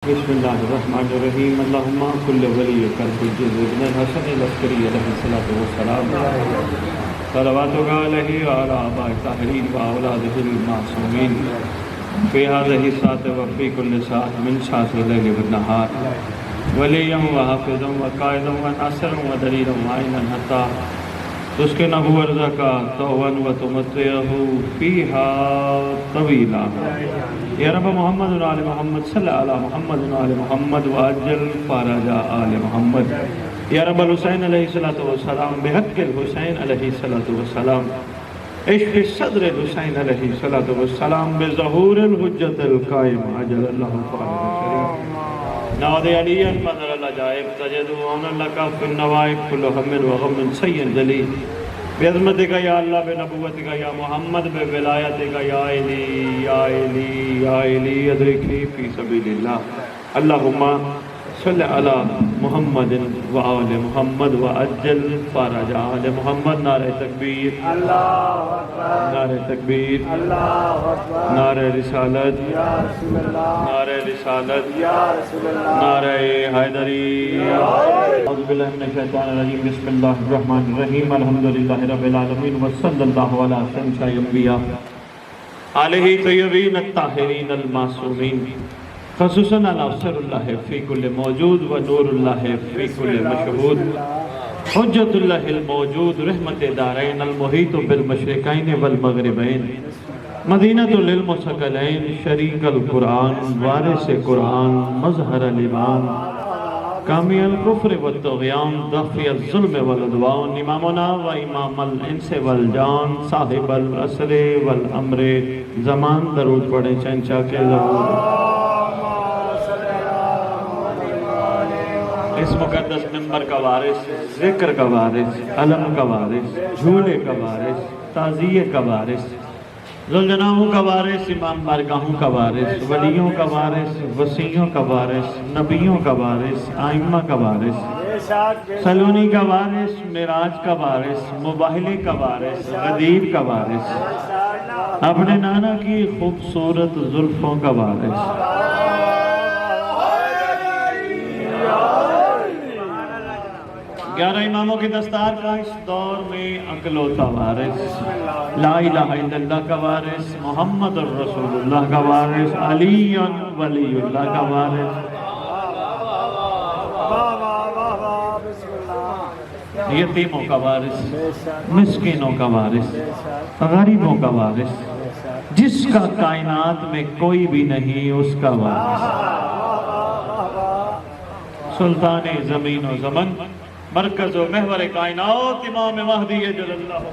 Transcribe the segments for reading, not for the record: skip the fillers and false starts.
بسم اللہ الرحمن الرحیم اللہم کل ولی کرب ابن الحسن العسکری علیہ السلام صلواتک علیہ وعلی آباء الطاہرین واولادہ المعصومین فی هذه الساعة وفی کل ساعة من ساعة اللیل والنہار ولیا وحافظا وقائدا وناصرا ودلیلا وعینا حتی تسکنہ ارضک طوعا وتمتعہ فیہا طویلا یا رب محمد و آل محمد صلی علی محمد و آل محمد وعجل فرج آل محمد یا رب الحسین علیہ السلام بحق الحسین علیہ السلام اشف صدر الحسین علیہ السلام بظہور الحجت القائم عجل اللہ فارغ شریف نعود علیہ فضل العجائب تجدو عون لکا فی النوائب کل ہم وغم سید جلی بعظمتک یا اللہ بنبوتک یا محمد بولایتک یا علی یا علی یا علی ادرکنی فی سبیل اللہ اللہم صلی علی محمد و آل محمد و عجل فرج آل محمد نعرہ تکبیر نعرہ تکبیر نعرہ رسالت نعرہ رسالت نعرہ حیدری اعوذ باللہ من الشیطان الرجیم بسم اللہ الرحمن الرحیم الحمدللہ رب العالمین وصلی اللہ علی سیدنا الانبیاء علیہ طیبین الطاہرین المعصومین خصوصاً ناصر اللہ فی کل موجود و نور اللہ فی کل مشہود حجت اللہ الموجود رحمت دارین المحیط بالمشرقین والمغربین مدینہ للمثقلین شریک القرآن وارث قرآن مظہر الایمان کامی الکفر والطغیان دافع الظلم والعدوان امامنا و امام الانس والجان صاحب العصر والامر زمان درود پڑھیں چنچا کے ضرور اس مقدس منبر کا وارث ذکر کا وارث علم کا وارث جھولے کا وارث تعزیے کا وارث ذوالجناحوں کا وارث امام بارگاہوں کا وارث ولیوں کا وارث وسیعوں کا وارث نبیوں کا وارث آئمہ کا وارث سلونی کا وارث معراج کا وارث مباہلے کا وارث غدیر کا وارث اپنے نانا کی خوبصورت زلفوں کا وارث گیارہ اماموں کی دستار کا اس دور میں اکلوتا وارث لا الہ الا اللہ کا وارث محمد الرسول اللہ کا وارث علی ولی اللہ کا وارث یتیموں کا وارث مسکینوں کا وارث غریبوں کا وارث جس کا کائنات میں کوئی بھی نہیں اس کا وارث سلطان زمین و زمن مرکز و محور کائنات امام مہدی جل اللہ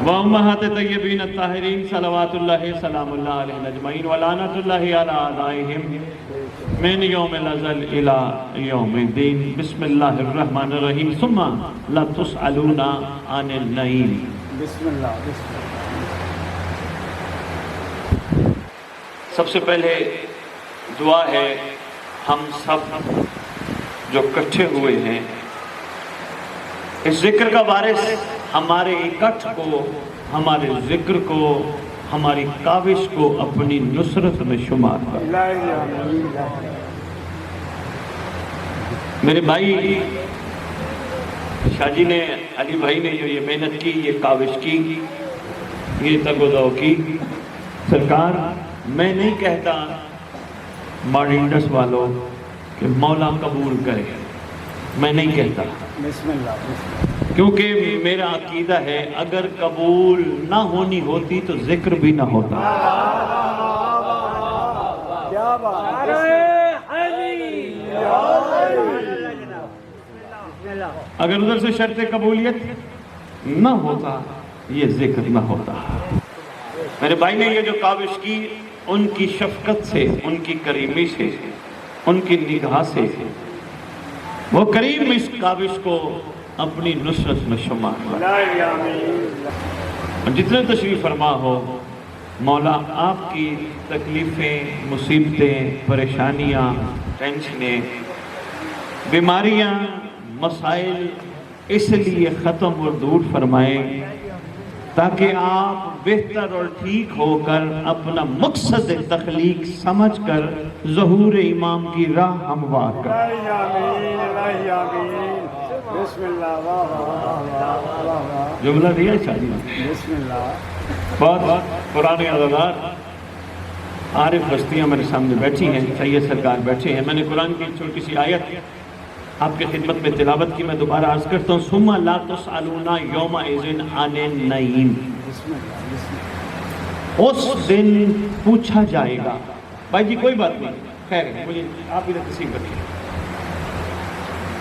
وامہات طیبین الطاہرین صلوات اللہ سلام اللہ علیہ اجمعین ولعنت اللہ علی اعدائہم من یوم الازل الى یوم الدین بسم اللہ الرحمن الرحیم ثم لا تسألون عن النعیم بسم اللہ سب سے پہلے دعا ہے ہم سب جو کٹھے ہوئے ہیں اس ذکر کا وارث ہمارے اکٹھ کو ہمارے ذکر کو ہماری کاوش کو اپنی نصرت میں شمار کر میرے بھائی شاہ جی نے علی بھائی نے جو یہ محنت کی یہ کاوش کی یہ تگ و دو کی سرکار میں نہیں کہتا مارڈینڈس والوں کہ مولا قبول کرے میں نہیں کہتا کیونکہ میرا عقیدہ ہے اگر قبول نہ ہونی ہوتی تو ذکر بھی نہ ہوتا اگر ادھر سے شرط قبولیت نہ ہوتا یہ ذکر نہ ہوتا میرے بھائی نے یہ جو کاوش کی ان کی شفقت سے ان کی کریمی سے ان کی نگاہ سے وہ کریم اس کاوش کو اپنی نصرت میں شمار جتنے تشریف فرما ہو مولا آپ کی تکلیفیں مصیبتیں پریشانیاں ٹینشنیں بیماریاں مسائل اس لیے ختم اور دور فرمائیں تاکہ آپ بہتر اور ٹھیک ہو کر اپنا مقصد تخلیق سمجھ کر ظہور امام کی راہ ہموار کر۔ بسم اللہ جملہ دیا چاہیے۔ بسم اللہ بہت پرانے عزادار عارف بستیاں میرے سامنے بیٹھی ہیں، سید سرکار بیٹھے ہیں۔ میں نے قرآن کی چھوٹی سی آیت آپ کی خدمت میں تلاوت کی، میں دوبارہ عرض کرتا ہوں، ثم لا تسألون یومئذ عن النعیم۔ اس دن پوچھا جائے گا۔ بھائی جی کوئی بات نہیں، خیر ہے، مجھے آپ ادھر کسی کو رکھیں،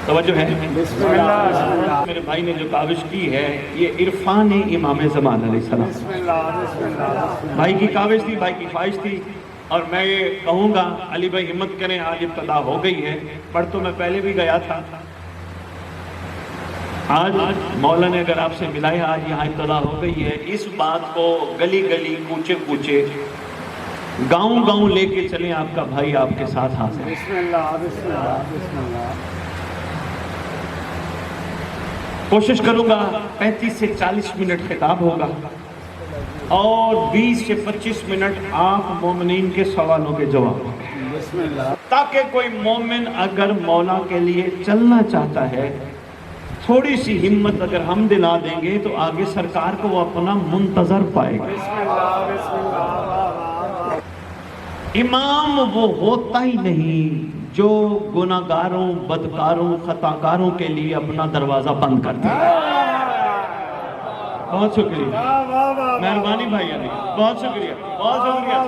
توجہ ہے۔ بسم اللہ میرے بھائی نے جو کاوش کی ہے یہ عرفان امام زمان علیہ السلام، بسم اللہ بسم اللہ بھائی کی کاوش تھی، بھائی کی خواہش تھی، اور میں یہ کہوں گا علی بھائی ہمت کریں، آج ابتدا ہو گئی ہے، پڑھ تو میں پہلے بھی گیا تھا، آج مولا نے اگر آپ سے ملایا، آج یہاں ابتدا ہو گئی ہے، اس بات کو گلی گلی کوچے کوچے گاؤں گاؤں لے کے چلیں، آپ کا بھائی آپ کے ساتھ حاضر ہے۔ بسم اللہ بسم اللہ بسم اللہ کوشش کروں گا 35 سے 40 منٹ خطاب ہوگا اور 20 سے 25 منٹ آپ مومنین کے سوالوں کے جواب ہوں گے، بسم اللہ تاکہ کوئی مومن اگر مولا کے لیے چلنا چاہتا ہے، تھوڑی سی ہمت اگر ہم دلا دیں گے تو آگے سرکار کو وہ اپنا منتظر پائے گا۔ بسم اللہ بسم اللہ امام وہ ہوتا ہی نہیں جو گناہگاروں، بدکاروں، خطاکاروں کے لیے اپنا دروازہ بند کرتا ہے۔ بہت شکریہ، مہربانی بھائی علی، بہت شکریہ، بہت شکریہ،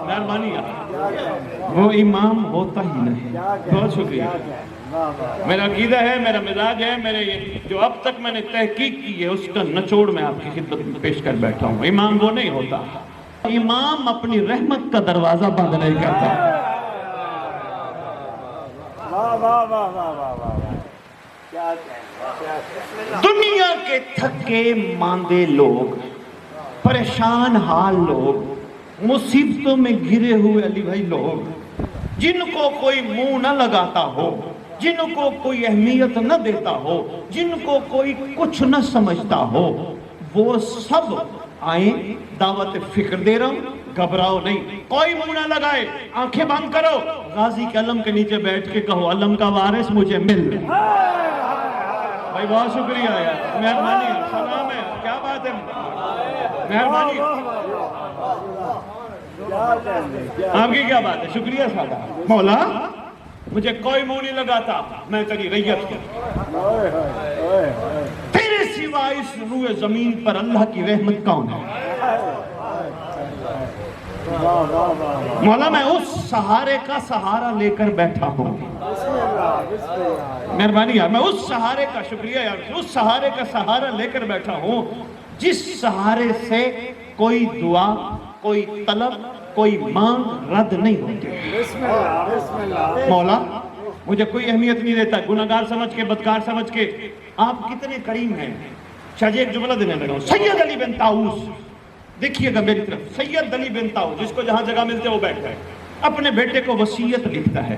مہربانی آپ، وہ امام ہوتا ہی نہیں۔ بہت شکریہ، میرا عقیدہ ہے، میرا مزاج ہے، میرے جو اب تک میں نے تحقیق کی ہے اس کا نچوڑ میں آپ کی خدمت میں پیش کر بیٹھا ہوں۔ امام وہ نہیں ہوتا، امام اپنی رحمت کا دروازہ بند نہیں کرتا۔ واہ واہ واہ واہ واہ واہ کیا دنیا کے تھکے ماندے لوگ، پریشان حال لوگ، مصیبتوں میں گھرے ہوئے علی بھائی لوگ، جن کو کوئی منہ نہ لگاتا ہو، جن کو کوئی اہمیت نہ دیتا ہو، جن کو کوئی کچھ نہ سمجھتا ہو، وہ سب آئیں، دعوت فکر دے رہا ہوں، گھبراؤ نہیں، کوئی منہ نہ لگائے، آنکھیں بند کرو، غازی کے علم کے نیچے بیٹھ کے کہو علم کا وارث مجھے مل۔ بھائی بہت شکریہ یار، مہربانی، سلام ہے، کیا بات ہے، مہربانی، آپ کی کیا بات ہے، شکریہ سادہ مولا، مجھے کوئی منہ نہیں لگاتا، میں تیری ریت ہوں، تیرے سوا اس روئے زمین پر اللہ کی رحمت کون ہے؟ مولا میں اس سہارے کا سہارا لے کر بیٹھا ہوں، مہربانی یار، میں اس سہارے کا، شکریہ یار، اس سہارے کا سہارا لے کر بیٹھا ہوں جس سہارے سے کوئی دعا، کوئی طلب، کوئی مانگ رد نہیں ہوتی۔ بسم اللہ بسم اللہ مولا مجھے کوئی اہمیت نہیں دیتا، گناہگار سمجھ کے، بدکار سمجھ کے، آپ کتنے کریم ہیں۔ شاہ جی ایک جملہ دینے لگا ہوں، سید علی بن طاؤس، دیکھیے گا میری طرف، سید علی بن طاؤس، جس کو جہاں جگہ ملتے وہ بیٹھتا ہے، اپنے بیٹے کو وصیت لکھتا ہے۔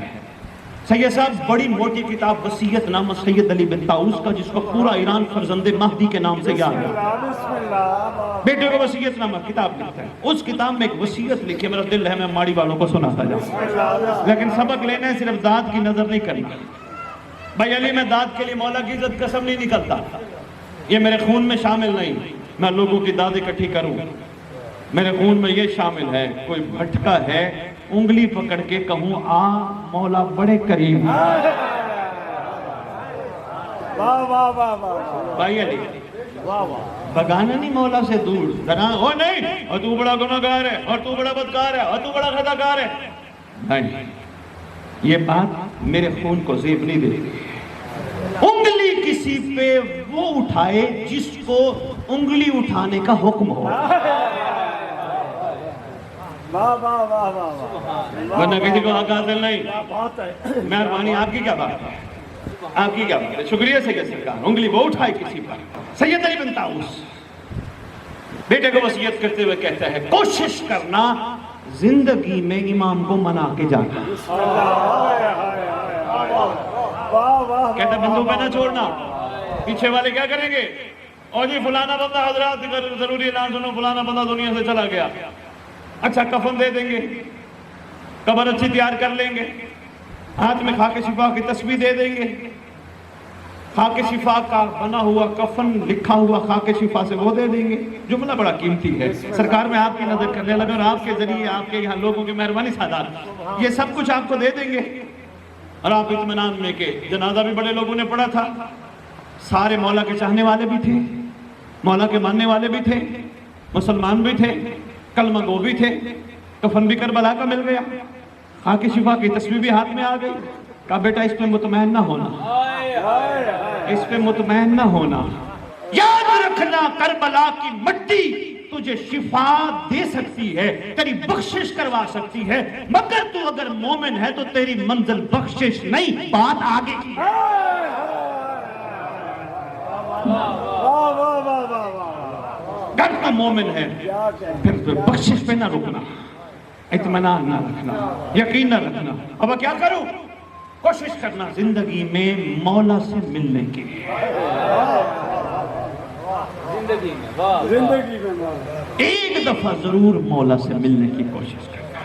سید صاحب بڑی موٹی کتاب وصیت نامہ سید علی بن طاؤس کا، جس کو پورا ایران فرزند مہدی کے نام سے یاد ہے، بسم اللہ بیٹے کو وصیت نامہ کتاب لکھتا ہے۔ اس کتاب میں ایک وصیت لکھی، میرا دل ہے میں ماڑی والوں کو سناتا جاؤں، لیکن سبق لینا ہے، صرف داد کی نظر نہیں کرنا۔ بھائی علی میں داد کے لیے مولا کی عزت قسم نہیں نکلتا، یہ میرے خون میں شامل نہیں، میں لوگوں کی داد اکٹھی کروں، میرے خون میں یہ شامل ہے، کوئی بھٹکا ہے انگلی پکڑ کے کہوں آ مولا بڑے کریم۔ واہ واہ واہ واہ بھائی علی واہ واہ بگانا نہیں مولا سے دور، ذرا او نہیں، اور تو بڑا گناہگار ہے، اور تو بڑا بدکار ہے، اور تو بڑا خطاکار ہے، نہیں، یہ بات میرے خون کو زیب نہیں دیتی۔ انگلی کسی پہ وہ اٹھائے جس کو انگلی اٹھانے کا حکم ہو، واہ واہ واہ واہ ورنہ کسی کو حق حاصل نہیں۔ بہت ہے مہربانی، آپ کی کیا بات ہے، آپ کی کیا بات ہے، شکریہ سید سرکار، انگلی وہ اٹھائے کسی پر۔ سید علی بن طاؤس بیٹے کو وصیت کرتے ہوئے کہتا ہے، کوشش کرنا زندگی میں امام کو منا کے جانا، واہ واہ کہتا بندوق پہ نہ چھوڑنا، پیچھے والے کیا کریں گے، اور جی فلانا بندہ حضرات ضروری اعلان سنو، فلانا بندہ دنیا سے چلا گیا، اچھا کفن دے دیں گے، قبر اچھی تیار کر لیں گے، ہاتھ میں خاک شفا کی تسبیح دے دیں گے، خاک شفا کا بنا ہوا کفن لکھا ہوا خاک شفا سے وہ دے دیں گے۔ جملہ بڑا قیمتی ہے، سرکار میں آپ کی نظر کرنے لگا اور آپ کے ذریعے آپ کے یہاں لوگوں کی مہربانی سادات یہ سب کچھ آپ کو دے دیں گے، اور آپ اطمینان میں کہ جنازہ بھی بڑے لوگوں نے پڑھا تھا، سارے مولا کے چاہنے والے بھی تھے، مولا کے ماننے والے بھی تھے، مسلمان بھی تھے، کلمہ گو بھی تھے، کفن بھی کربلا کا مل گیا، خاک شفا کی تسبیح بھی ہاتھ میں آ گئی۔ کہا بیٹا اس پہ مطمئن نہ ہونا، اس پہ مطمئن نہ ہونا، یاد رکھنا کربلا کی مٹی تجھے شفا دے سکتی ہے، تیری بخشش کروا سکتی ہے، مگر تو اگر مومن ہے تو تیری منزل بخشش نہیں، بات آگے کی ہے۔ اگر تو مومن ہے پھر بخشش پہ نہ رکنا، اطمینان نہ رکھنا، یقین نہ رکھنا۔ اب کیا کروں؟ کوشش کرنا زندگی میں مولا سے ملنے کی، زندگی میں ایک دفعہ ضرور مولا سے ملنے کی کوشش کرنا۔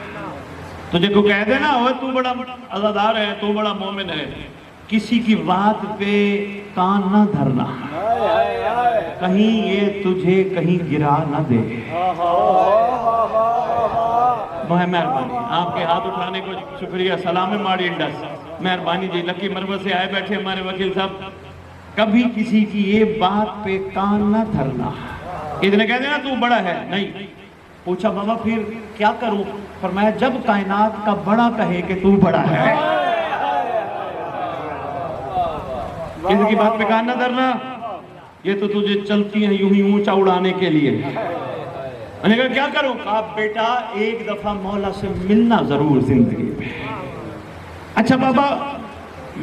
تجھے کو کہہ دینا وہ تو بڑا عزادار ہے، تو بڑا مومن ہے، کسی کی بات پہ کان نہ دھرنا، کہیں یہ تجھے کہیں گرا نہ دے۔ مہربانی آپ کے ہاتھ اٹھانے کو شکریہ، سلام ماڑی انڈس، مہربانی جی، لکی مربت سے آئے بیٹھے ہمارے وکیل صاحب، کبھی کسی کی یہ بات پہ کان نہ دھرنا۔ اتنے کہہ دینا تو بڑا ہے، نہیں۔ پوچھا بابا پھر کیا کروں؟ فرمایا جب کائنات کا بڑا کہے کہ تو بڑا ہے، کسی کی بات پہ کان نہ دھرنا، یہ تو تجھے چلتی ہیں یوں ہی اونچا اڑانے کے لیے۔ میں نے کہا کیا کروں؟ کہا بیٹا ایک دفعہ مولا سے ملنا ضرور زندگی میں۔ اچھا بابا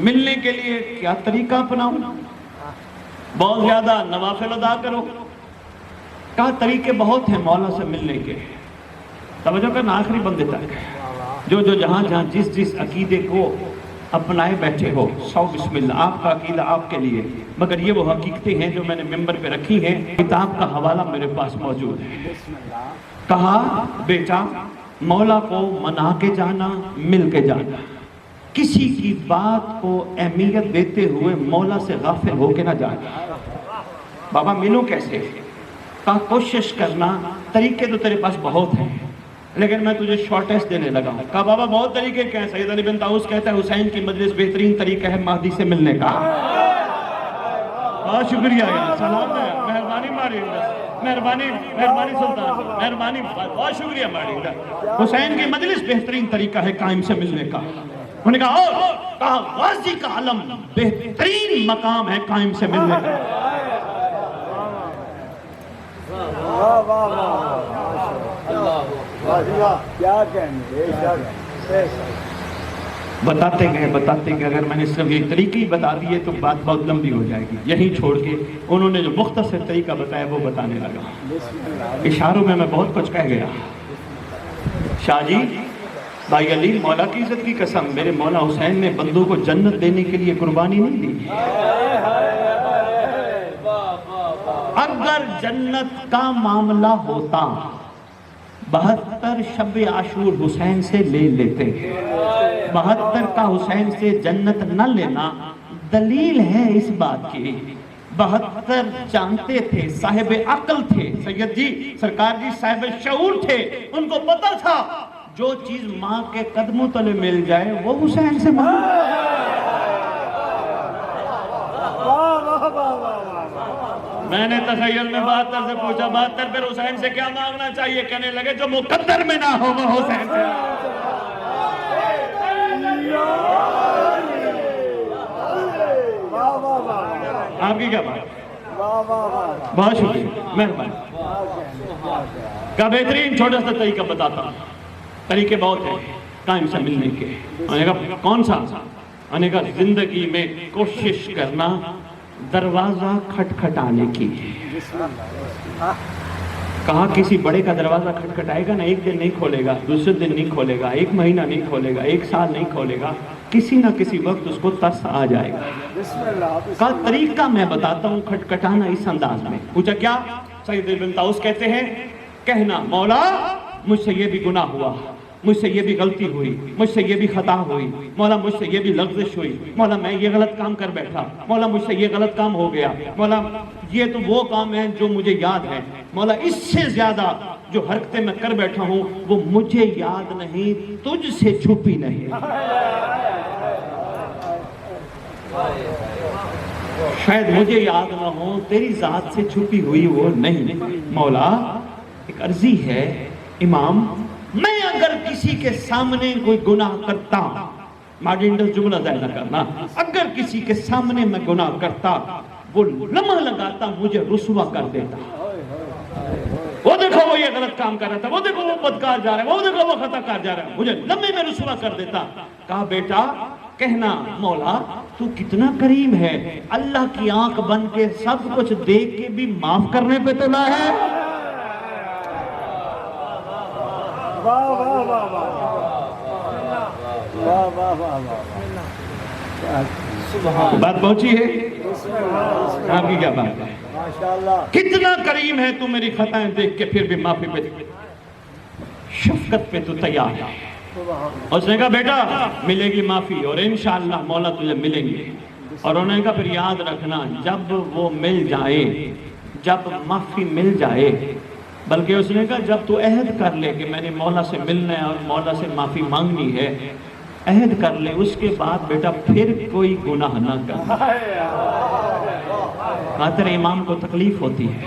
ملنے کے لیے کیا طریقہ اپناؤں؟ بہت زیادہ نوافل ادا کرو؟ کہا طریقے بہت ہیں مولا سے ملنے کے، توجہ کرنا آخری بندے تک، جو جہاں جہاں جس عقیدے کو اپنائے بیٹھے ہو، سو بسم اللہ، آپ کا عقیدہ آپ کے لیے، مگر یہ وہ حقیقتیں ہیں جو میں نے ممبر پہ رکھی ہیں، کتاب کا حوالہ میرے پاس موجود ہے۔ کہا بیٹا مولا کو منا کے جانا، مل کے جانا، کسی کی بات کو اہمیت دیتے ہوئے مولا سے غافل ہو کے نہ جانا۔ بابا ملوں کیسے؟ کہا کوشش کرنا، طریقے تو تیرے پاس بہت ہیں لیکن میں تجھے شارٹیسٹ دینے لگا ہوں۔ کہا بابا بہت طریقے کیا ہیں؟ سید علی بن طاؤس کہتا ہے حسین کی مجلس بہترین طریقہ ہے مہدی سے ملنے کا۔ بہت شکریہ یار، سلام ہے، مہربانی ماری، مہربانی سلطان، مہربانی، بہت شکریہ ماری۔ حسین کی مجلس بہترین طریقہ ہے قائم سے ملنے کا۔ انہوں نے کہا اور کہا غازی کا علم بہترین مقام ہے قائم سے ملنے کا۔ بتاتے گئے، اگر میں نے صرف ایک طریقے ہی بتا دیے تو بات بہت لمبی ہو جائے گی، یہیں چھوڑ کے انہوں نے جو مختصر طریقہ بتایا وہ بتانے لگا۔ اشاروں میں بہت کچھ کہہ گیا۔ شاہ جی بھائی علی، مولا کی عزت کی قسم، میرے مولا حسین نے بندوں کو جنت دینے کے لیے قربانی نہیں دی۔ اگر جنت کا معاملہ ہوتا 72 شب عاشور حسین سے لے لیتے، 72 کا حسین سے جنت نہ لینا دلیل ہے اس بات کی۔ 72 جانتے تھے، صاحب عقل تھے، سید جی سرکار جی صاحب شعور تھے، ان کو پتہ تھا جو چیز ماں کے قدموں تلے مل جائے وہ حسین سے مانگو۔ میں نے تخیل میں 72 سے پوچھا 72 پھر حسین سے کیا مانگنا چاہیے؟ کہنے لگے جو مقدر میں نہ ہو وہ حسین سے۔ آپ کی کیا بات؟ بہت شکریہ، مہربانی۔ کا بہترین چھوٹا سا طریقہ بتاتا ہوں، طریقے بہت ہیں قائم سے ملنے کے۔ میں نے کہا کون سا؟ میں نے کہا زندگی میں کوشش کرنا دروازہ کھٹکھٹانے کی۔ کہا کسی بڑے کا دروازہ کھٹکھٹائے گا نا، ایک دن نہیں کھولے گا، دوسرے دن نہیں کھولے گا، ایک مہینہ نہیں کھولے گا، ایک سال نہیں کھولے گا، کسی نہ کسی وقت اس کو ترس آ جائے گا. بسم اللہ کا طریقہ میں بتاتا ہوں کھٹکھٹانا اس انداز میں. پوچھا کیا؟ سید ابن طاؤس کہتے ہیں کہنا مولا مجھ سے یہ بھی گناہ ہوا، مجھ سے یہ بھی غلطی ہوئی، مجھ سے یہ بھی خطا ہوئی، مولا مجھ سے یہ بھی لغزش ہوئی، مولا میں یہ غلط کام کر بیٹھا، مولا مجھ سے یہ غلط کام ہو گیا، مولا یہ تو وہ کام ہے جو مجھے یاد ہے، مولا اس سے زیادہ جو حرکتیں میں کر بیٹھا ہوں وہ مجھے یاد نہیں، تجھ سے چھپی نہیں. شاید مجھے یاد نہ ہو، تیری ذات سے چھپی ہوئی وہ نہیں. مولا ایک عرضی ہے امام، میں اگر کسی کے سامنے کوئی گناہ کرتا، مارجنل جملہ ظاہر نہ کرنا، اگر کسی کے سامنے میں گناہ کرتا وہ لمحہ لگاتا مجھے رسوا کر دیتا. وہ دیکھو وہ یہ غلط کام کر رہا تھا، وہ دیکھو وہ بدکار جا رہا ہے، وہ دیکھو وہ خطا کار جا رہا ہے، مجھے لمحے میں رسوا کر دیتا. کہا بیٹا کہنا مولا تو کتنا کریم ہے، اللہ کی آنکھ بن کے سب کچھ دیکھ کے بھی معاف کرنے پہ تلا ہے. واہ واہ واہ واہ واہ واہ واہ. بات پہنچی ہے؟ آپ کی کیا بات ہے؟ ماشاءاللہ. کتنا کریم ہے تو میری خطائیں دیکھ کے پھر بھی معافی پہ شفقت پہ تو تیار ہے. اس نے کہا بیٹا ملے گی معافی اور انشاءاللہ مولا تجھے ملیں گے. اور انہوں نے کہا پھر یاد رکھنا جب وہ مل جائے، جب معافی مل جائے، بلکہ اس نے کہا جب تو عہد کر لے کہ میں نے مولا سے ملنا ہے اور مولا سے معافی مانگنی ہے، عہد کر لے، اس کے بعد بیٹا پھر کوئی گناہ نہ کرنا. تیرے امام کو تکلیف ہوتی ہے،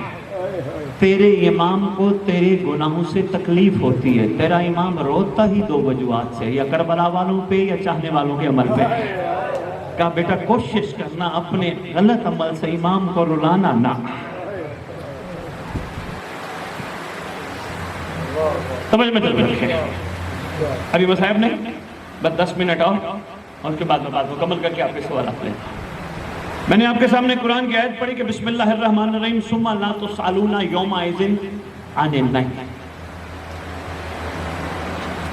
تیرے امام کو تیرے گناہوں سے تکلیف ہوتی ہے. تیرا امام روتا ہی دو وجوہات سے، یا کربلا والوں پہ یا چاہنے والوں کے عمل پہ. کہا بیٹا کوشش کرنا اپنے غلط عمل سے امام کو رلانا نہ. سمجھ میں چل رہی ہے؟ ابھی مصاحب نے بس 10 منٹ اور اس کے بعد میں بات مکمل کر کے آپ کے سوالات لیں. میں نے آپ کے سامنے قرآن کی آیت پڑھی کہ بسم اللہ الرحمن الرحیم ثم لا تسألون یومئذ عن النعیم.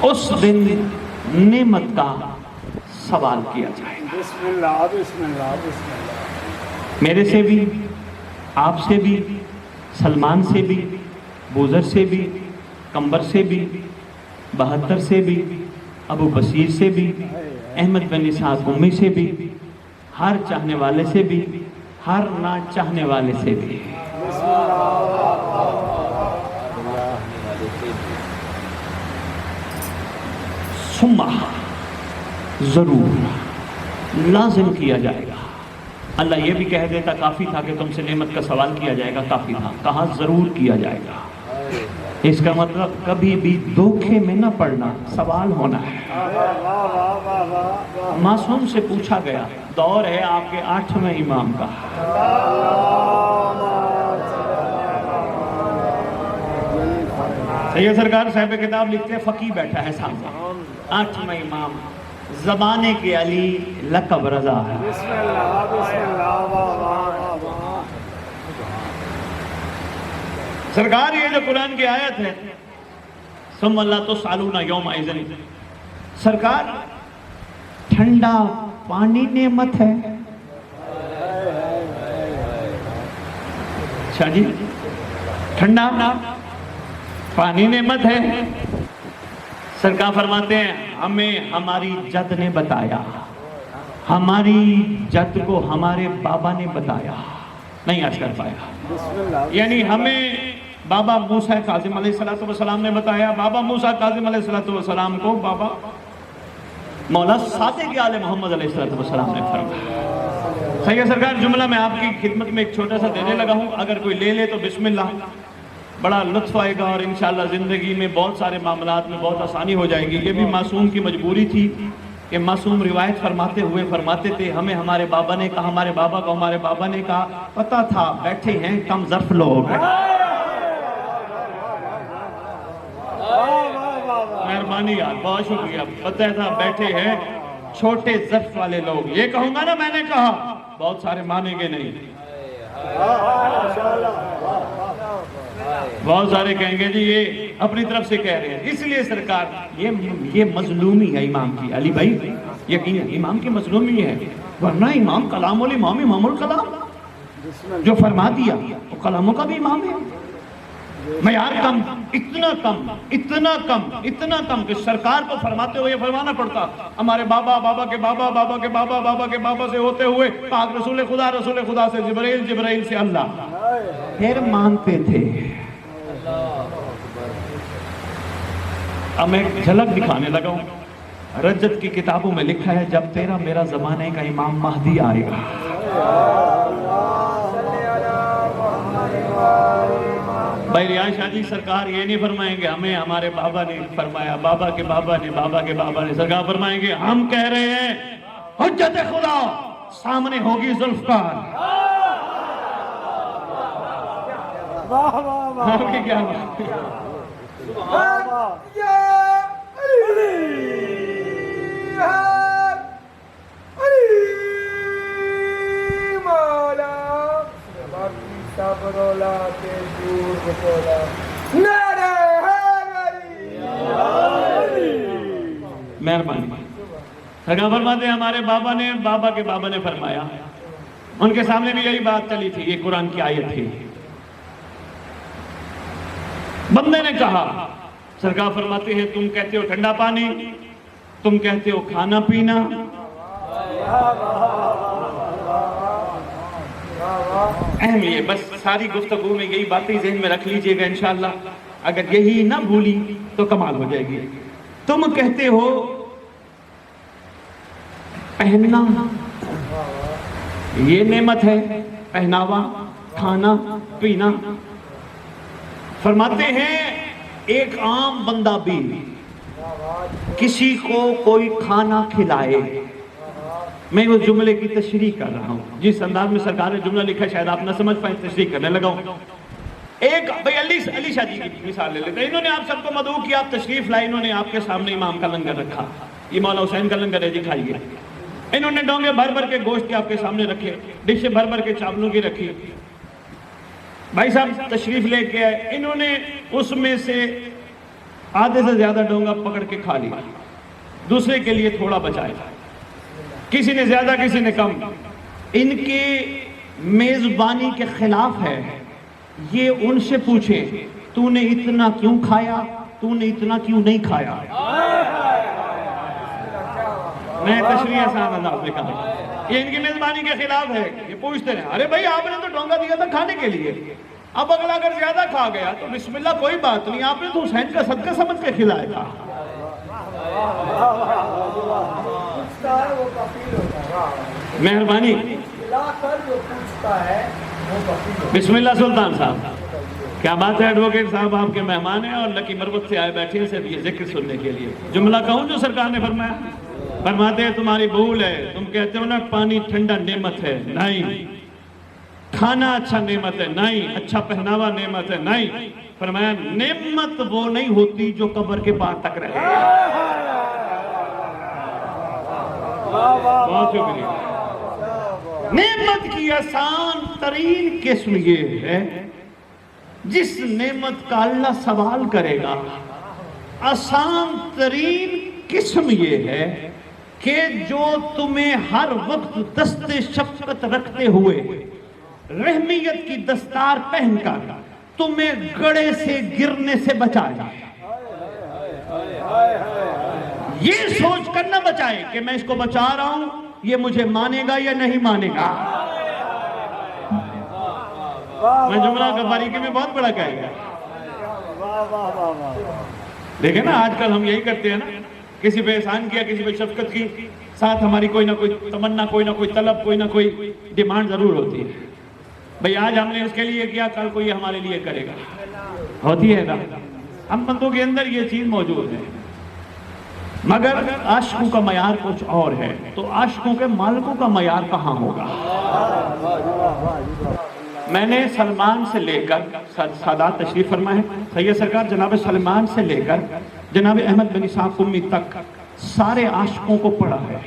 اس دن نعمت کا سوال کیا جائے گا. بسم اللہ بسم اللہ بسم اللہ. میرے سے بھی، آپ سے بھی، سلمان سے بھی، بوزر سے بھی، کمبر سے بھی، 72 سے بھی، ابو بصیر سے بھی، احمد بن اسحاق امی سے بھی، ہر چاہنے والے سے بھی، ہر نہ چاہنے والے سے بھی. سمہ ضرور لازم کیا جائے گا. اللہ یہ بھی کہہ دیتا کافی تھا کہ تم سے نعمت کا سوال کیا جائے گا، کافی تھا. کہا ضرور کیا جائے گا. اس کا مطلب کبھی بھی دھوکے میں نہ پڑنا، سوال ہونا ہے. معصوم سے پوچھا گیا، دور ہے آپ کے 8ویں امام کا، سید سرکار صاحب کتاب لکھتے ہیں فقی بیٹھا ہے سامنے، 8واں امام، زمانے کے علی، لقب رضا ہے. بسم اللہ بسم اللہ واہ واہ واہ. سرکار یہ جو قرآن کی آیت ہے ثم لا تسألون یومئذ، سرکار ٹھنڈا پانی نعمت ہے. اچھا جی، ٹھنڈا پانی نعمت ہے. سرکار فرماتے ہیں ہمیں ہماری جد نے بتایا، ہماری جد کو ہمارے بابا نے بتایا، نہیں آج کر پایا. یعنی ہمیں بابا موسیٰ کاظم علیہ السلام نے بتایا، بابا موسیٰ کاظم علیہ السلام کو بابا مولا صادق آل محمد علیہ السلام نے فرمایا. سید سرکار جملہ میں آپ کی خدمت میں ایک چھوٹا سا دینے لگا ہوں، اگر کوئی لے لے تو بسم اللہ، بڑا لطف آئے گا اور انشاءاللہ زندگی میں بہت سارے معاملات میں بہت آسانی ہو جائے گی. یہ بھی معصوم کی مجبوری تھی کہ معصوم روایت فرماتے ہوئے فرماتے تھے ہمیں ہمارے بابا نے کہا، ہمارے بابا کو ہمارے بابا نے کہا، پتہ تھا بیٹھے ہیں کم ظرف لوگ. مہربانی یار، بہت شکریہ. پتہ تھا بیٹھے ہیں چھوٹے ظرف والے لوگ. یہ کہوں گا نا میں نے کہا، بہت سارے مانیں گے نہیں، بہت سارے کہیں گے جی یہ اپنی طرف سے کہہ رہے ہیں. اس لیے سرکار یہ مظلومی ہے امام کی. علی بھائی یقیناً امام کی مظلومی ہے، ورنہ امام کلام الامام امام الکلام، جو فرما دیا وہ کلاموں کا بھی امام ہے۔ معیار کم، اتنا کم، اتنا کم، اتنا کم کہ سرکار کو فرماتے ہوئے یہ فرمانا پڑتا ہمارے بابا، بابا کے بابا، بابا کے بابا، بابا کے بابا سے ہوتے ہوئے پاک رسول خدا سے جبرائیل، جبرائیل سے اللہ، پھر مانتے تھے۔ اب میں ایک جھلک دکھانے لگا ہوں، رجت کی کتابوں میں لکھا ہے جب تیرا میرا زمانے کا امام مہدی آئے گا، بھائی ریاض شاہ جی سرکار یہ نہیں فرمائیں گے ہمیں ہمارے بابا نے فرمایا، بابا کے بابا نے، بابا کے بابا نے، سرکار فرمائیں گے ہم کہہ رہے ہیں حجت خدا سامنے ہوگی ذوالفقار۔ آپ کی کیا بات ہے؟ مہربانی سرکار فرماتے ہیں ہمارے بابا نے، بابا کے بابا نے فرمایا، ان کے سامنے بھی یہی بات چلی تھی، یہ قرآن کی آیت تھی۔ بندے نے کہا، سرکار فرماتے ہیں تم کہتے ہو ٹھنڈا پانی، تم کہتے ہو کھانا پینا، اہم یہ بس ساری گفتگو میں یہی باتیں ذہن میں رکھ لیجئے گا انشاءاللہ، اگر یہی نہ بھولی تو کمال ہو جائے گی۔ تم کہتے ہو پہننا، یہ نعمت ہے، پہناوا، کھانا پینا۔ فرماتے ہیں ایک عام بندہ بھی کسی کو کوئی کھانا کھلائے، میں اس جملے کی تشریح کر رہا ہوں، جس انداز میں سرکار نے جملہ لکھا شاید آپ نہ سمجھ پائیں، تشریح کرنے لگا ہوں۔ ایک بھئی علی شاہ جی کی مثال لے لیتے ہیں، انہوں نے آپ سب کو مدعو کیا، آپ تشریف لائے، انہوں نے آپ کے سامنے امام کا لنگر رکھا، یہ مولا حسین کا لنگر ہے جی کھائیے۔ انہوں نے ڈونگے بھر بھر کے گوشت کے آپ کے سامنے رکھے، ڈشیں بھر بھر کے چاولوں کی رکھی، بھائی صاحب تشریف لے کے آئے، انہوں نے اس میں سے آدھے سے زیادہ ڈونگا پکڑ کے کھا لیا، دوسرے کے لیے تھوڑا بچایا، کسی نے زیادہ کسی نے کم۔ ان کے میزبانی کے خلاف ہے، یہ ان سے پوچھیں تو نے اتنا کیوں کھایا، تو نے اتنا کیوں نہیں کھایا۔ میں تشریح آسان انداز میں کہا، یہ ان کی میزبانی کے خلاف ہے، یہ پوچھتے رہے ارے بھائی آپ نے تو ڈونگا دیا تھا کھانے کے لیے، اب اگلا اگر زیادہ کھا گیا تو بسم اللہ کوئی بات نہیں، آپ نے تو حسین کا صدقہ سمجھ کے کھلایا تھا۔ مہربانی بسم اللہ سلطان صاحب، کیا بات ہے ایڈوکیٹ صاحب آپ کے مہمان ہیں اور لکی مروت سے آئے بیٹھے ہیں صرف یہ ذکر سننے کے لیے۔ جملہ کہوں جو سرکار نے فرمایا، فرماتے ہیں تمہاری بھول ہے، تم کہتے ہو نا پانی ٹھنڈا نعمت ہے، نہیں، کھانا اچھا نعمت ہے، نہیں، اچھا پہناوا نعمت ہے، نہیں، فرمایا نعمت وہ نہیں ہوتی جو قبر کے بعد تک رہے۔ بہت شکریہ۔ نعمت کی آسان ترین قسم یہ ہے جس نعمت کا اللہ سوال کرے گا، آسان ترین قسم یہ ہے کہ جو تمہیں ہر وقت دست شفقت رکھتے ہوئے رحمیت کی دستار پہن کر تمہیں گڑھے سے گرنے سے بچائے، یہ سوچ کر نہ بچائے کہ میں اس کو بچا رہا ہوں، یہ مجھے مانے گا یا نہیں مانے گا۔ میں جملہ کا باریکی میں بہت بڑا کہہ گیا، دیکھیں نا آج کل ہم یہی کرتے ہیں نا، کسی پہ احسان کیا، کسی پہ شفقت کی، ساتھ ہماری کوئی نہ کوئی تمنا، کوئی نہ کوئی طلب، کوئی نہ کوئی ڈیمانڈ ضرور ہوتی ہے۔ بھئی آج ہم نے اس کے لیے کیا، کل کوئی ہمارے لیے کرے گا، ہوتی ہے نا، ہم بندوں کے اندر یہ چیز موجود ہے۔ مگر عاشقوں کا معیار کچھ اور ہے، تو عاشقوں کے مالکوں کا معیار کہاں ہوگا؟ میں نے سلمان سے لے کر سادات تشریف فرمائے، سید سرکار جناب سلمان سے لے کر جناب احمد بن اسحاق قمی تک سارے عاشقوں کو پڑھا ہے۔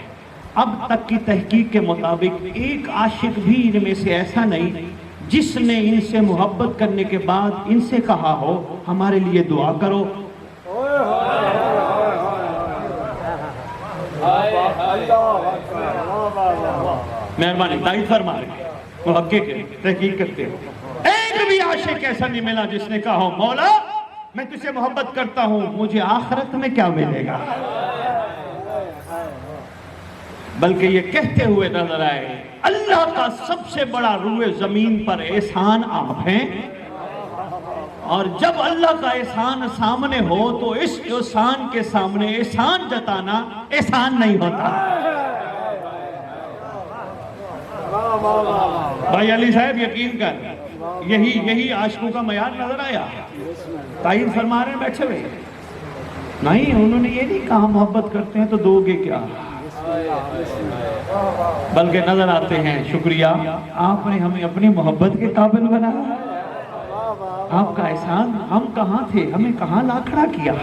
اب تک کی تحقیق کے مطابق ایک عاشق بھی ان میں سے ایسا نہیں جس نے ان سے محبت کرنے کے بعد ان سے کہا ہو ہمارے لیے دعا کرو۔ مہربانی تائید فرما رہے ہیں، محقق ہے، تحقیق کرتے ہیں، ایک بھی عاشق ایسا نہیں ملا جس نے کہا ہو مولا میں تجھے محبت کرتا ہوں، مجھے آخرت میں کیا ملے گا، بلکہ یہ کہتے ہوئے نظر آئے اللہ کا سب سے بڑا روئے زمین پر احسان آپ ہیں، اور جب اللہ کا احسان سامنے ہو تو اس احسان کے سامنے احسان جتانا احسان نہیں ہوتا۔ بھائی علی صاحب یقین کر یہی عاشقوں کا معیار نظر آیا، تائید فرما رہے ہیں بیٹھے ہوئے، نہیں انہوں نے یہ نہیں کہا محبت کرتے ہیں تو دو گے کیا، بلکہ نظر آتے ہیں شکریہ آپ نے ہمیں اپنی محبت کے قابل بنایا، آپ کا احسان، ہم کہاں تھے، ہمیں کہاں لا کھڑا کیا،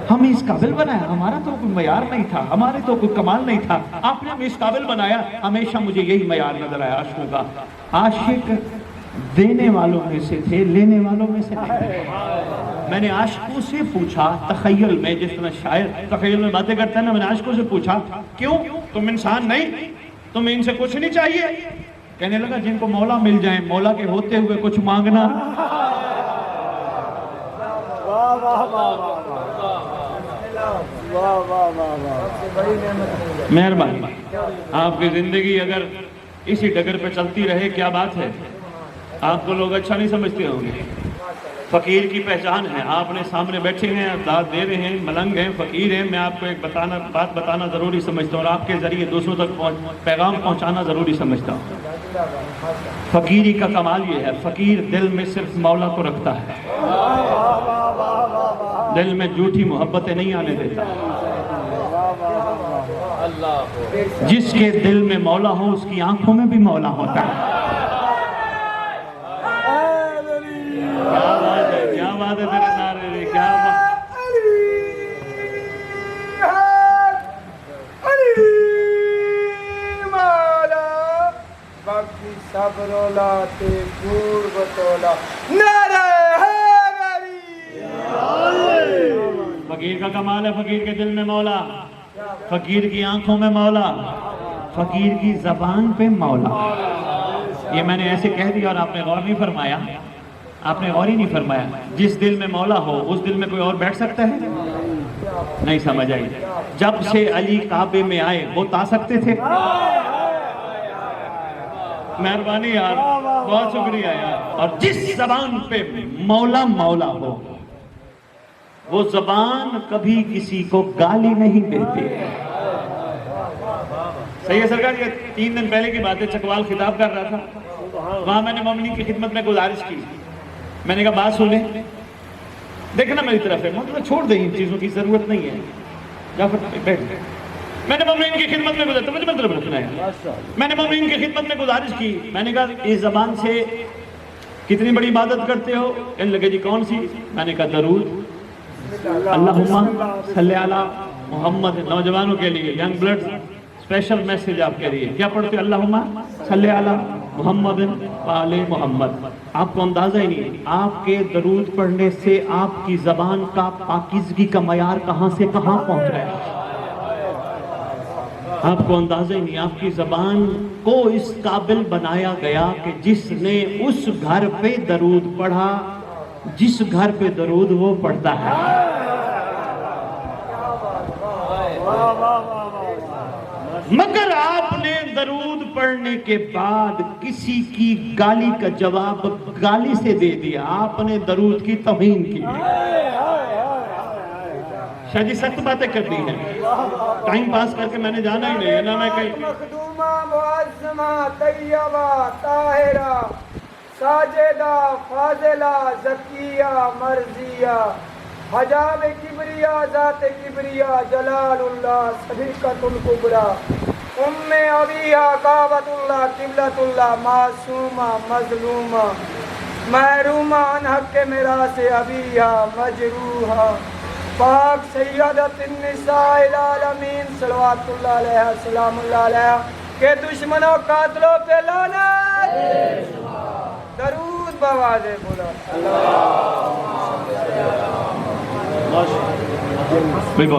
ہمیں اس قابل بنایا، ہمارا تو کوئی معیار نہیں تھا، ہمارے تو کوئی کمال نہیں تھا، آپ نے ہمیں اس قابل بنایا۔ ہمیشہ مجھے یہی معیار نظر آیا عاشقوں کا، عاشق دینے والوں میں سے تھے، لینے والوں میں سے نہیں۔ میں نے عاشقوں سے پوچھا تخیل میں، جس طرح شاعر تخیل میں باتیں کرتا ہے نا، میں نے عاشقوں سے پوچھا کیوں تم انسان نہیں، تمہیں ان سے کچھ نہیں چاہیے؟ کہنے لگا جن کو مولا مل جائیں، مولا کے ہوتے ہوئے کچھ مانگنا۔ مہربانی، آپ کی زندگی اگر اسی ڈگر پہ چلتی رہے کیا بات ہے، آپ کو لوگ اچھا نہیں سمجھتے ہوں گے۔ فقیر کی پہچان ہے، آپ نے سامنے بیٹھے ہیں، داد دے رہے ہیں، ملنگ ہیں، فقیر ہیں، میں آپ کو ایک بات بتانا ضروری سمجھتا ہوں اور آپ کے ذریعے دوسروں تک پیغام پہنچانا ضروری سمجھتا ہوں۔ فقیری کا کمال یہ ہے، فقیر دل میں صرف مولا کو رکھتا ہے، دل میں جھوٹی محبتیں نہیں آنے دیتا۔ جس کے دل میں مولا ہو اس کی آنکھوں میں بھی مولا ہوتا ہے۔ کیا بات ہے میرے نعرے میں، کیا بات۔ باقی سب رولاتے گور بتولا نعرہ حیدری۔ فقیر کا کمال ہے، فقیر کے دل میں مولا، فقیر کی آنکھوں میں مولا، فقیر کی زبان پہ مولا۔ یہ میں نے ایسے کہہ دیا اور آپ نے غور نہیں فرمایا، آپ نے غور ہی نہیں فرمایا۔ جس دل میں مولا ہو اس دل میں کوئی اور بیٹھ سکتا ہے؟ نہیں سمجھ آئی۔ جب سے علی کعبے میں آئے وہ تا سکتے تھے؟ مہربانی یار، بہت شکریہ یار۔ اور جس زبان پہ مولا مولا ہو وہ زبان کبھی کسی کو گالی نہیں دیتی۔ صحیح ہے سرکار، یہ 3 دن پہلے کی بات ہے، چکوال خطاب کر رہا تھا، وہاں میں نے مومنین کی خدمت میں گزارش کی، میں نے کہا بات سنیں، دیکھنا میری طرف ہے، مطلب چھوڑ دیں ان چیزوں کی ضرورت نہیں ہے، جعفر بیٹھ۔ میں نے مومنین کی خدمت میں گزارش، مجھے مطلب رکھنا ہے، میں نے مومنین کی خدمت میں گزارش کی، میں نے کہا اس زبان سے کتنی بڑی عبادت کرتے ہو؟ کہنے لگے جی کون سی؟ میں نے کہا درود، اللہم صلی علی محمد۔ نوجوانوں کے لیے، ینگ بلڈ، اسپیشل میسیج آپ کے لیے، کیا پڑھتے ہیں؟ اللہم صلی علی محمد آل محمد۔ آپ کو اندازہ ہی نہیں، آپ کے درود پڑھنے سے آپ کی زبان کا پاکیزگی کا معیار کہاں سے کہاں پہنچ رہا ہے، آپ کو اندازہ ہی نہیں۔ آپ کی زبان کو اس قابل بنایا گیا کہ جس نے اس گھر پہ درود پڑھا، جس گھر پہ درود وہ پڑھتا ہے۔ مگر آپ نے درود پڑھنے کے بعد کسی کی گالی کا جواب گالی سے دے دیا، آپ نے درود کی توہین کی۔ شاہ جی سخت باتیں کر دی ہیں، ٹائم پاس کر کے میں نے جانا ہی نہیں ہے نا، میں کہیں مخدومہ معظمہ طیبہ طاہرہ ساجدہ فاضلہ زکیہ مرضیہ حجاب کبریہ ذات کبریہ جلال اللہ صدیقۃ الکبریٰ ام ابیہ کعبۃ اللہ قبلۃ اللہ معصومہ مظلومہ محرومہ عن حق میراث ابیہ مجروحہ پاک سیدۃ النساء العالمین صلوات اللہ علیہ سلام اللہ علیہ کے دشمنوں قاتلوں پہ لعنت۔ درود بآواز بلند۔ بہت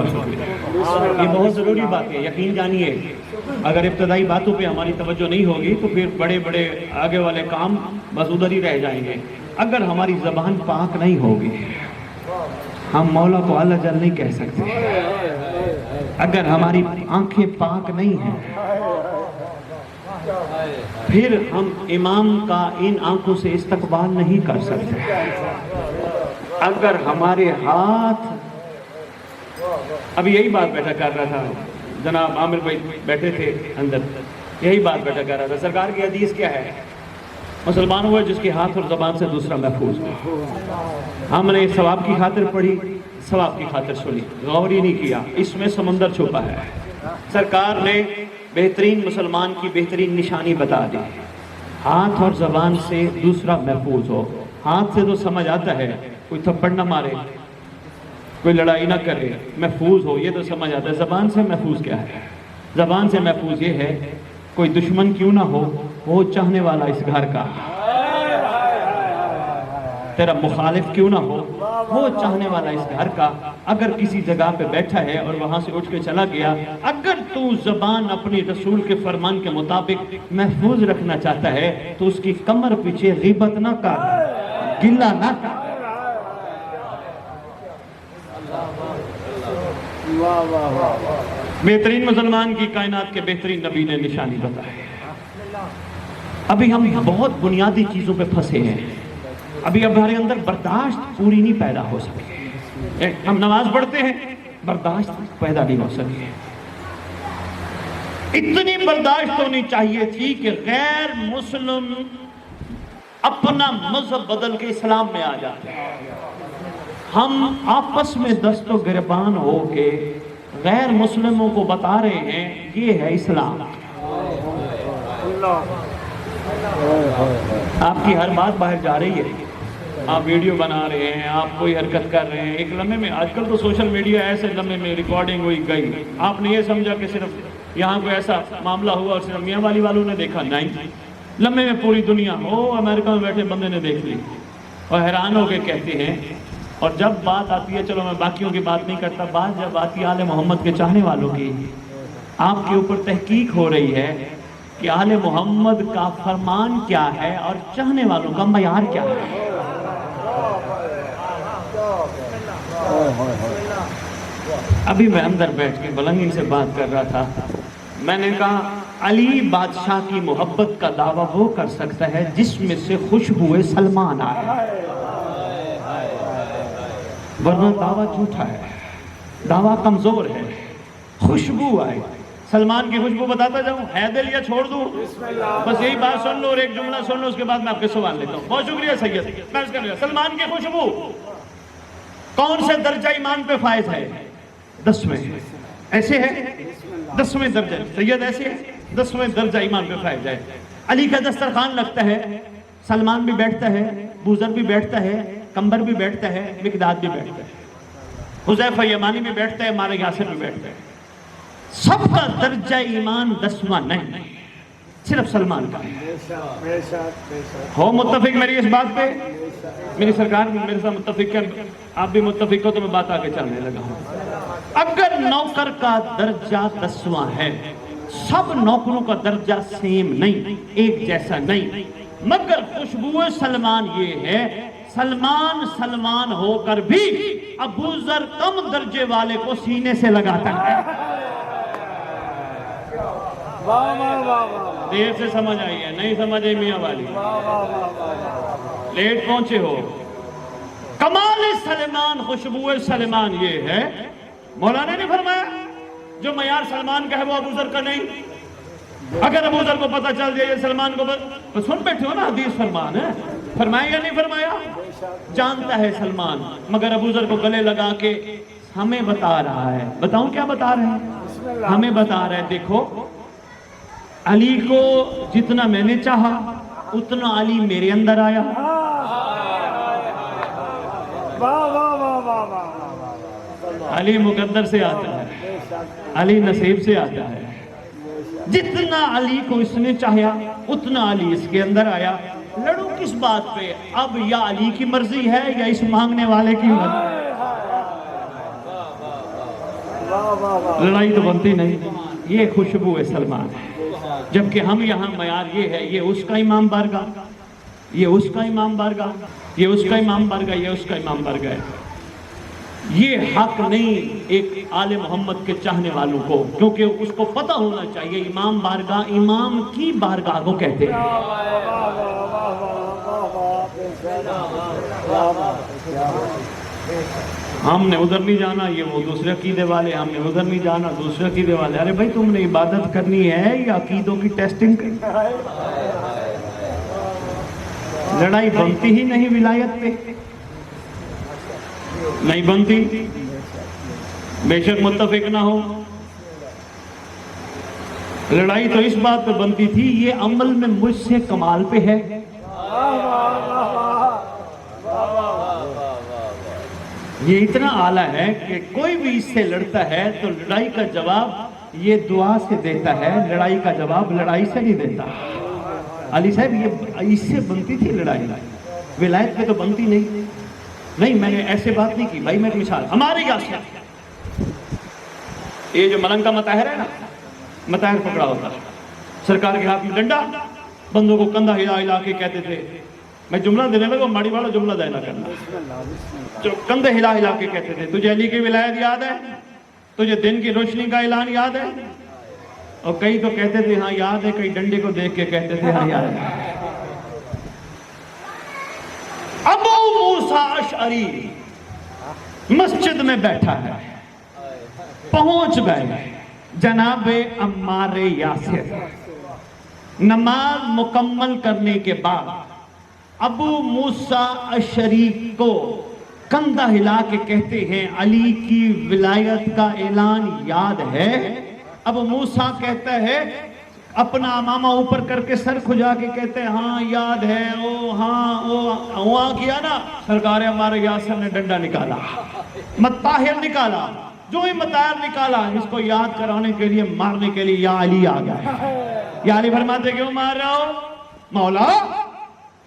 شکریہ۔ یہ بہت ضروری بات ہے، یقین جانیے اگر ابتدائی باتوں پہ ہماری توجہ نہیں ہوگی تو پھر بڑے بڑے آگے والے کام بس ادھر ہی رہ جائیں گے۔ اگر ہماری زبان پاک نہیں ہوگی ہم مولا کو اللہ جل نہیں کہہ سکتے۔ اگر ہماری آنکھیں پاک نہیں ہیں پھر ہم امام کا ان آنکھوں سے استقبال نہیں کر سکتے۔ اگر ہمارے ہاتھ، ابھی یہی بات بیٹھا کر رہا تھا جناب عامر بھائی بیٹھے تھے اندر، یہی بات بیٹھا کر رہا تھا، سرکار کی حدیث کیا ہے؟ مسلمان وہ جس کے ہاتھ اور زبان سے دوسرا محفوظ ہو۔ ہم نے ثواب کی خاطر پڑھی، ثواب کی خاطر سنی، غور ہی نہیں کیا، اس میں سمندر چھپا ہے۔ سرکار نے بہترین مسلمان کی بہترین نشانی بتا دی، ہاتھ اور زبان سے دوسرا محفوظ ہو۔ ہاتھ سے تو سمجھ آتا ہے، کوئی تھپڑ نہ مارے، کوئی لڑائی نہ کرے، محفوظ ہو، یہ تو سمجھ آتا ہے۔ زبان سے محفوظ کیا ہے؟ زبان سے محفوظ یہ ہے کوئی دشمن کیوں نہ ہو، وہ چاہنے والا اس گھر کا، تیرا مخالف کیوں نہ ہو، وہ چاہنے والا اس گھر کا۔ اگر کسی جگہ پہ بیٹھا ہے اور وہاں سے اٹھ کے چلا گیا، اگر تو زبان اپنی رسول کے فرمان کے مطابق محفوظ رکھنا چاہتا ہے تو اس کی کمر پیچھے غیبت نہ کر، گلہ نہ کر۔ بہترین مسلمان کی کائنات کے بہترین نبی نے نشانی بتائی۔ ابھی ہم بہت بنیادی چیزوں پہ پھنسے ہیں، ابھی ہمارے اندر برداشت پوری نہیں پیدا ہو سکی۔ ہم نماز پڑھتے ہیں، برداشت پیدا نہیں ہو سکی۔ اتنی برداشت ہونی چاہیے تھی کہ غیر مسلم اپنا مذہب بدل کے اسلام میں آ جاتے ہیں۔ ہم آپس میں دست و گریبان ہو کے غیر مسلموں کو بتا رہے ہیں یہ ہے اسلام۔ آپ کی ہر بات باہر جا رہی ہے، آپ ویڈیو بنا رہے ہیں، آپ کوئی حرکت کر رہے ہیں، ایک لمحے میں، آج کل تو سوشل میڈیا ایسے لمحے میں ریکارڈنگ ہوئی گئی، آپ نے یہ سمجھا کہ صرف یہاں کوئی ایسا معاملہ ہوا اور صرف میاں والی والوں نے دیکھا، نہیں، لمحے میں پوری دنیا، امریکہ میں بیٹھے بندے نے دیکھ لی اور حیران ہو کے کہتے ہیں۔ اور جب بات آتی ہے، چلو میں باقیوں کی بات نہیں کرتا، بات جب آتی ہے آل محمد کے چاہنے والوں کی، آپ کے اوپر تحقیق ہو رہی ہے کہ آل محمد کا فرمان کیا ہے اور چاہنے والوں کا معیار کیا ہے۔ ابھی میں اندر بیٹھ کے بلنگی سے بات کر رہا تھا، میں نے کہا علی بادشاہ کی محبت کا دعویٰ وہ کر سکتا ہے جس میں سے خوشبوئے سلمان آئے، ورنہ دعویٰ جھوٹا ہے، دعویٰ کمزور ہے۔ خوشبو آئے، سلمان کی خوشبو بتاتا جاؤں، ہے دل یا چھوڑ دوں؟ بس یہی بات سن لو اور ایک جملہ سن لو، اس کے بعد میں آپ کے سوال لیتا ہوں۔ بہت شکریہ سید، میں اس کا لیا۔ سلمان کی خوشبو کون سے درجہ ایمان پہ فائز ہے؟ 10ویں، ایسے ہے 10ویں درجہ، سید ایسے ہے 10ویں درجہ ایمان پہ فائز ہے۔ علی کا دسترخوان لگتا ہے، سلمان بھی بیٹھتا ہے، بوذر بھی بیٹھتا ہے، کمبر بھی بیٹھتا ہے، مقداد بھی بیٹھتا ہے، حذیفہ یمانی بھی بیٹھتا ہے، مالک یاسر بھی بیٹھتا ہے۔ سب کا درجہ ایمان 10واں نہیں، صرف سلمان کا ہے۔ ہو متفق میری اس بات پہ؟ میری سرکار بھی میرے ساتھ متفق ہے، آپ بھی متفق ہو تو میں بات آگے چلنے لگا ہوں۔ اگر نوکر کا درجہ 10واں ہے، سب نوکروں کا درجہ سیم نہیں، ایک جیسا نہیں، مگر خوشبو سلمان یہ ہے، سلمان سلمان ہو کر بھی ابو ذر کم درجے والے کو سینے سے لگاتا ہے۔ دیر سے سمجھ آئی ہے، نہیں سمجھ آئی میاں والی، لیٹ پہنچے ہو۔ کمال سلمان، خوشبو سلمان یہ ہے، مولانا نے فرمایا جو معیار سلمان کا ہے وہ ابو ذر کا نہیں۔ اگر ابو ذر کو پتہ چل جائے سلمان کو، بس سن بیٹھے ہو نا، حدیث فرمان ہے، فرمایا یا نہیں فرمایا؟ جانتا ہے سلمان، مگر ابو ذر کو گلے لگا کے ہمیں بتا رہا ہے، بتاؤں کیا بتا رہے ہیں؟ ہمیں بتا رہا ہے دیکھو علی کو جتنا میں نے چاہا اتنا علی میرے اندر آیا۔ علی مقدر سے آتا ہے، علی نصیب سے آتا ہے، جتنا علی کو اس نے چاہیا اتنا علی اس کے اندر آیا۔ لڑو کس بات پہ؟ اب یا علی کی مرضی ہے یا اس مانگنے والے کی مرضی؟ لڑائی تو بنتی نہیں، یہ خوشبو ہے سلمان ہے، جبکہ ہم یہاں معیار یہ ہے، یہ اس کا امام بارگاہ، یہ اس کا امام بارگاہ، یہ اس کا امام بارگاہ، یہ اس کا امام بارگاہ ہے۔ یہ حق نہیں ایک آل محمد کے چاہنے والوں کو، کیونکہ اس کو پتہ ہونا چاہیے امام بارگاہ امام کی بارگاہ کو کہتے ہیں۔ ہم نے ادھر نہیں جانا، یہ وہ دوسرے عقیدے والے، ہم نے ادھر نہیں جانا دوسرے عقیدے والے۔ ارے بھائی تم نے عبادت کرنی ہے یا عقیدوں کی ٹیسٹنگ کرنی؟ لڑائی بنتی ہی نہیں ولایت پہ، نہیں بنتی، بے شک متفق نہ ہو۔ لڑائی تو اس بات پہ بنتی تھی یہ عمل میں مجھ سے کمال پہ ہے، یہ اتنا اعلیٰ ہے کہ کوئی بھی اس سے لڑتا ہے تو لڑائی کا جواب یہ دعا سے دیتا ہے، لڑائی کا جواب لڑائی سے نہیں دیتا۔ علی صاحب یہ اس سے بنتی تھی لڑائی، ولایت پہ تو بنتی نہیں، میں نے ایسے بات نہیں کی۔ بھائی میں مثال ہمارے یہاں سے یہ جو ملنگ کا مطہر ہے نا، مطہر پکڑا ہوتا ہے، سرکار کے ہاتھ میں ڈنڈا، بندوں کو کندھا ہلا ہلا کے کہتے تھے، میں جملہ دینے لگا ماڑی والا جملہ دینا کرنا، جو کندھے ہلا ہلا کے کہتے تھے تجھے علی کی ولایت یاد ہے، تجھے دن کی روشنی کا اعلان یاد ہے؟ اور کئی تو کہتے تھے ہاں یاد ہے، کئی ڈنڈے کو دیکھ کے کہتے تھے ہاں یاد ہے۔ ابو موسیٰ اشعری مسجد میں بیٹھا ہے، پہنچ گئے جناب عمار یاسر، نماز مکمل کرنے کے بعد ابو موسیٰ اشعری کو کندھا ہلا کے کہتے ہیں علی کی ولایت کا اعلان یاد ہے؟ ابو موسیٰ کہتا ہے، اپنا امامہ اوپر کر کے سر کھجا کے کہتے ہیں ہاں یاد ہے، او ہاں وہاں کیا نا، سرکار ہمارے یاسر نے ڈنڈا نکالا، مطاہر نکالا، جو ہی مطاہر نکالا اس کو یاد کرانے کے لیے مارنے کے لیے یا علی آ گیا۔ یا علی فرماتے کیوں مار رہا ہو؟ مولا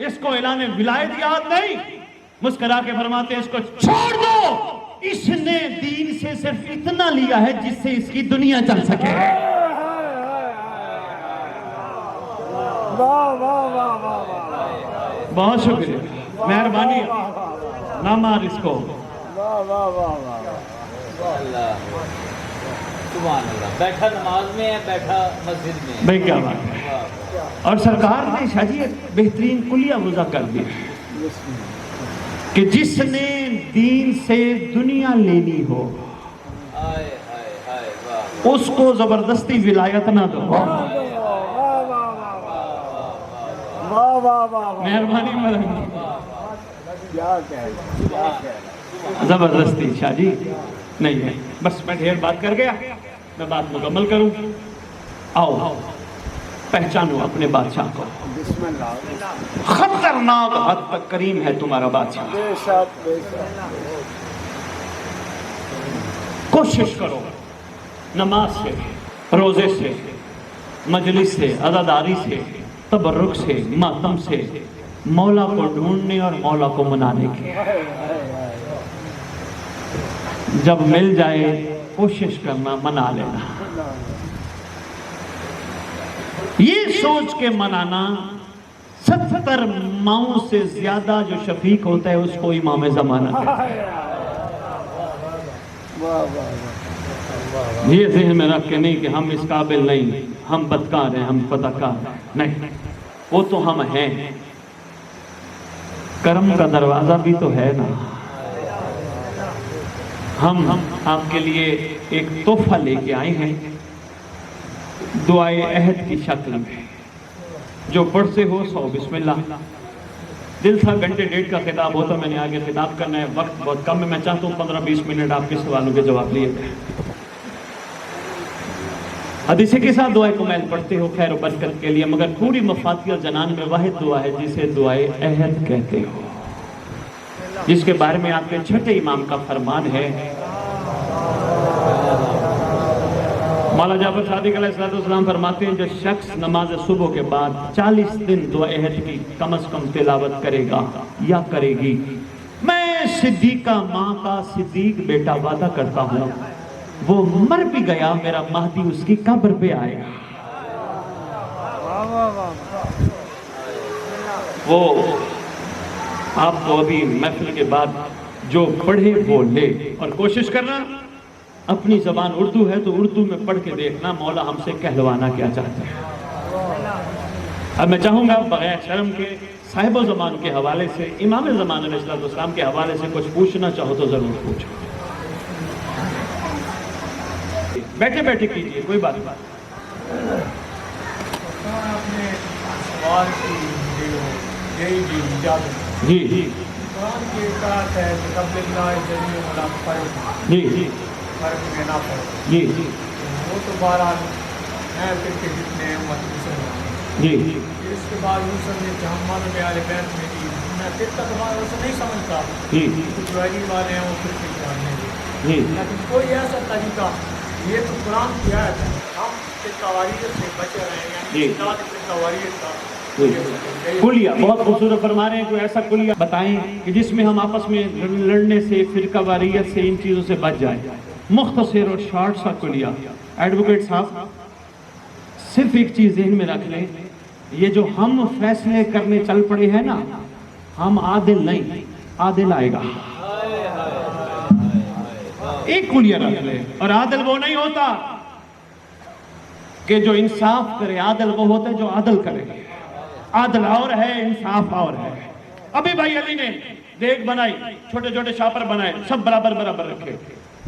اس کو اعلان ولایت یاد نہیں، مسکرا کے فرماتے اس کو چھوڑ دو، اس نے دین سے صرف اتنا لیا ہے جس سے اس کی دنیا چل سکے۔ بہت شکریہ، مہربانی، نہ مار اس کو۔ بیٹھا نماز میں ہے، بیٹھا مسجد میں، بھائی کیا بات ہے۔ اور سرکار نے شاہ جی ایک بہترین کلیہ وضع کر دیا کہ جس نے دین سے دنیا لینی ہو اس کو زبردستی ولایت نہ دو۔ مہربانی زبردستی شاہ جی نہیں ہے، بس میں ڈھیر بات کر گیا، میں بات مکمل کروں۔ آؤ پہچانو اپنے بادشاہ کو، خطرناک حد تک کریم ہے تمہارا بادشاہ۔ کوشش کرو نماز سے، روزے سے، مجلس سے، عزاداری سے، تبرک سے، ماتم سے مولا کو ڈھونڈنے اور مولا کو منانے کی۔ جب مل جائے کوشش کرنا منا لینا، یہ سوچ کے منانا 70 ماؤں سے زیادہ جو شفیق ہوتا ہے اس کو امام زمانہ کہتے ہیں۔ یہ ذہن میں رکھ کے نہیں کہ ہم اس قابل نہیں، ہم بدکار ہیں، ہم فتاکار ہیں، نہیں، وہ تو ہم ہیں، کرم کا دروازہ بھی تو ہے نا۔ ہم آپ کے لیے ایک تحفہ لے کے آئے ہیں دعائے عہد کی شکل میں، جو پڑھتے ہو سو بسم اللہ۔ دل تھا گھنٹے ڈیڑھ کا خطاب ہوتا، میں نے آگے خطاب کرنا ہے، وقت بہت کم ہے، میں چاہتا ہوں 15-20 منٹ آپ کے سوالوں کے جواب لیے جائیں۔ حدیث کے ساتھ دعائے کو میل پڑھتے ہو خیر و برکت کے لیے، مگر پوری مفاتیح الجنان میں واحد دعا ہے جسے دعائے عہد کہتے ہو، جس کے بارے میں آپ کے چھٹے امام کا فرمان ہے۔ مولا جعفر صادق علیہ السلام فرماتے ہیں جو شخص نماز صبح کے بعد 40 دن دعا عہد کی کم از کم تلاوت کرے گا یا کرے گی، میں صدیقہ ماں کا صدیق بیٹا وعدہ کرتا ہوں وہ مر بھی گیا میرا مہدی اس کی قبر پہ آئے گا. وہ آپ کو ابھی محفل کے بعد جو پڑھے وہ لے، اور کوشش کرنا اپنی زبان اردو ہے تو اردو میں پڑھ کے دیکھنا مولا ہم سے کہلوانا کیا چاہتا ہے. اب میں چاہوں گا بغیر شرم کے صاحب و زمان کے حوالے سے، امام زمان علیہ السلام کے حوالے سے کچھ پوچھنا چاہو تو ضرور پوچھو. بیٹھے بیٹھے کیجئے، کوئی بات نہیں. سوال کی یہی بھی اجازت جی جی قرآن کی اطاعت ہے کہ قبل اللہ جلیل ولا فرق جی جی میں نہ پڑھو. جی جی وہ تو بہرحال ہیں پھر کے جتنے امت مسلمان. جی اس کے بعد یوں سمجھے کہ ہم مانو عال بیت میں بھی میں پھر تک ہمارا اسے نہیں سمجھتا جی کہ جو علی والے ہیں وہ پھر کے جاننے گے، جی لیکن کوئی ایسا طریقہ یہ تو قرآن کی آیت ہے، ہم فرقواریت سے بچے رہے ہیں، جی. یعنی اطاعت فرقواریت کا کلیہ بہت خوبصورت فرما رہے ہیں. کوئی ایسا کلیہ بتائیں کہ جس میں ہم آپس میں لڑنے سے، فرقہ واریت سے، ان چیزوں سے بچ جائیں. مختصر اور شارٹ سا کلیہ. ایڈوکیٹ صاحب صرف ایک چیز ذہن میں رکھ لیں، یہ جو ہم فیصلے کرنے چل پڑے ہیں نا، ہم عادل نہیں، عادل آئے گا. ایک کلیہ رکھ لیں. اور عادل وہ نہیں ہوتا کہ جو انصاف کرے، عادل وہ ہوتا ہے جو عادل کرے. عادل اور ہے، انصاف اور ہے. ابھی بھائی علی نے دیگ بنائی، چھوٹے چھوٹے شاپر بنائے، سب برابر برابر رکھے.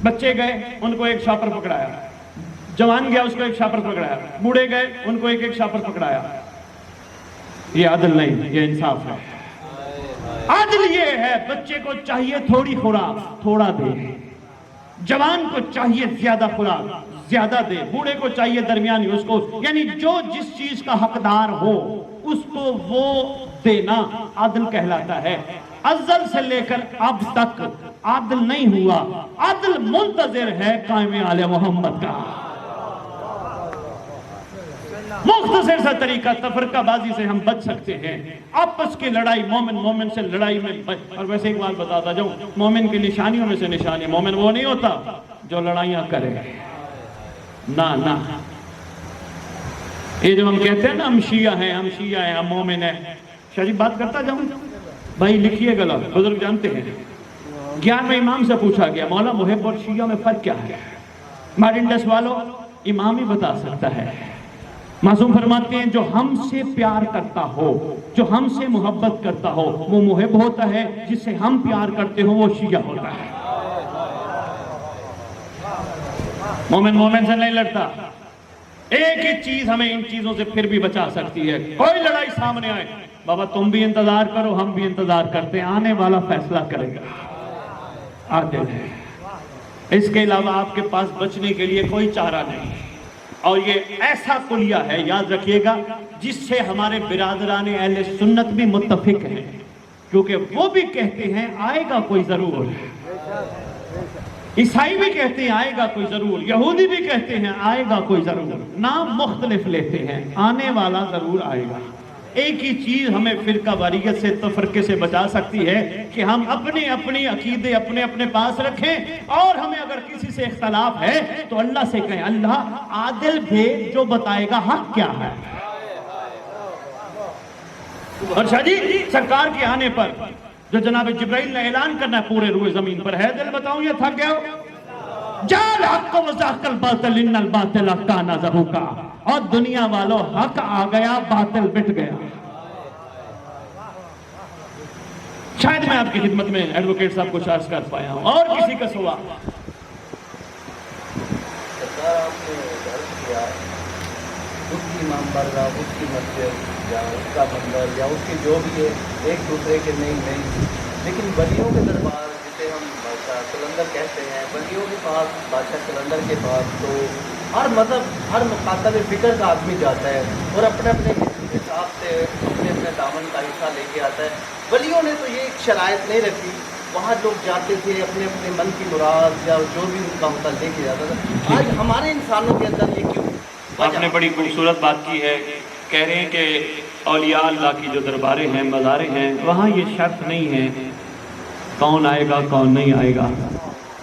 بچے گئے ان کو ایک شاپر پکڑایا، جوان گیا اس کو ایک شاپر پکڑایا، بوڑھے گئے ان کو ایک ایک شاپر پکڑایا. یہ عادل نہیں، یہ انصاف ہے. عادل یہ ہے بچے کو چاہیے تھوڑی خوراک تھوڑا دے، جوان کو چاہیے زیادہ خوراک زیادہ دے، بوڑھے کو چاہیے درمیانی، اس کو یعنی جو جس چیز کا حقدار ہو اس کو وہ دینا عادل کہلاتا ہے. ازل سے لے کر اب تک عادل نہیں ہوا، عادل منتظر ہے قائم آل محمد کا. مختصر سا طریقہ، تفرقہ بازی سے ہم بچ سکتے ہیں. آپس کی لڑائی، مومن مومن سے لڑائی میں اور ویسے ایک بات بتاتا جاؤں، مومن کی نشانیوں میں سے نشانی، مومن وہ نہیں ہوتا جو لڑائیاں کرے. نہ نہ، یہ جو ہم کہتے ہیں نا ہم شیعہ ہیں، ہم شیعہ ہیں، ہم مومن ہیں. شاہ جی بات کرتا جاؤں بھائی، لکھیے گا، بزرگ جانتے ہیں. 11ویں امام سے پوچھا گیا مولا محب اور شیعہ میں فرق کیا ہے؟ مارنڈس والوں امام ہی بتا سکتا ہے. معصوم فرماتے ہیں جو ہم سے پیار کرتا ہو، جو ہم سے محبت کرتا ہو وہ محب ہوتا ہے، جس سے ہم پیار کرتے ہو وہ شیعہ ہوتا ہے. مومن مومن سے نہیں لڑتا. ایک ہی چیز ہمیں ان چیزوں سے پھر بھی بچا سکتی ہے. کوئی لڑائی سامنے آئے، بابا تم بھی انتظار کرو، ہم بھی انتظار کرتے ہیں، آنے والا فیصلہ کرے گا. عادل ہے. اس کے علاوہ آپ کے پاس بچنے کے لیے کوئی چارہ نہیں. اور یہ ایسا کلیہ ہے، یاد رکھیے گا، جس سے ہمارے برادران اہل سنت بھی متفق ہیں، کیونکہ وہ بھی کہتے ہیں آئے گا کوئی ضرور. عیسائی بھی کہتے ہیں آئے گا کوئی ضرور، یہودی بھی کہتے ہیں آئے گا کوئی ضرور. نام مختلف لیتے ہیں، آنے والا ضرور آئے گا. ایک ہی چیز ہمیں فرقہ واریت سے، تفرقے سے بچا سکتی ہے کہ ہم اپنے اپنی عقیدے اپنے اپنے پاس رکھیں، اور ہمیں اگر کسی سے اختلاف ہے تو اللہ سے کہیں اللہ عادل بھیج جو بتائے گا حق کیا ہے. اور شاہ جی سرکار کے آنے پر جو جناب جبرائیل نے اعلان کرنا ہے پورے روئے زمین پر، ہے دل بتاؤں یا تھک گیا ہو؟ جال حق و زاق الباطل ان الباطل کان زہوقا. اور دنیا والوں حق آ گیا، باطل بٹ گیا. شاید میں آپ کی خدمت میں ایڈوکیٹ صاحب کچھ عرض کر پایا ہوں. اور کسی کا سوال؟ اس کی امام بارگاہ، اس کی مسجد یا اس کا مندر یا اس کی جو بھی ہے ایک دوسرے کے نہیں، لیکن ولیوں کے دربار جسے ہم بادشاہ قلندر کہتے ہیں، ولیوں کے پاس، بادشاہ قلندر کے پاس تو ہر مذہب، ہر مقاصد فکر کا آدمی جاتا ہے اور اپنے اپنے حساب سے اپنے اپنے دامن کا حصہ لے کے آتا ہے. ولیوں نے تو یہ ایک شرائط نہیں رکھی، وہاں لوگ جاتے تھے اپنے اپنے من کی مراد یا جو بھی ان کا ہوتا لے کے جاتا تھا. آج ہمارے انسانوں کے اندر یہ کیوں؟ آپ نے بڑی خوبصورت بات کی ہے. کہہ رہے ہیں کہ اولیاء اللہ کی جو درباریں ہیں، مزاریں ہیں، وہاں یہ شرط نہیں ہے کون آئے گا کون نہیں آئے گا.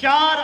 4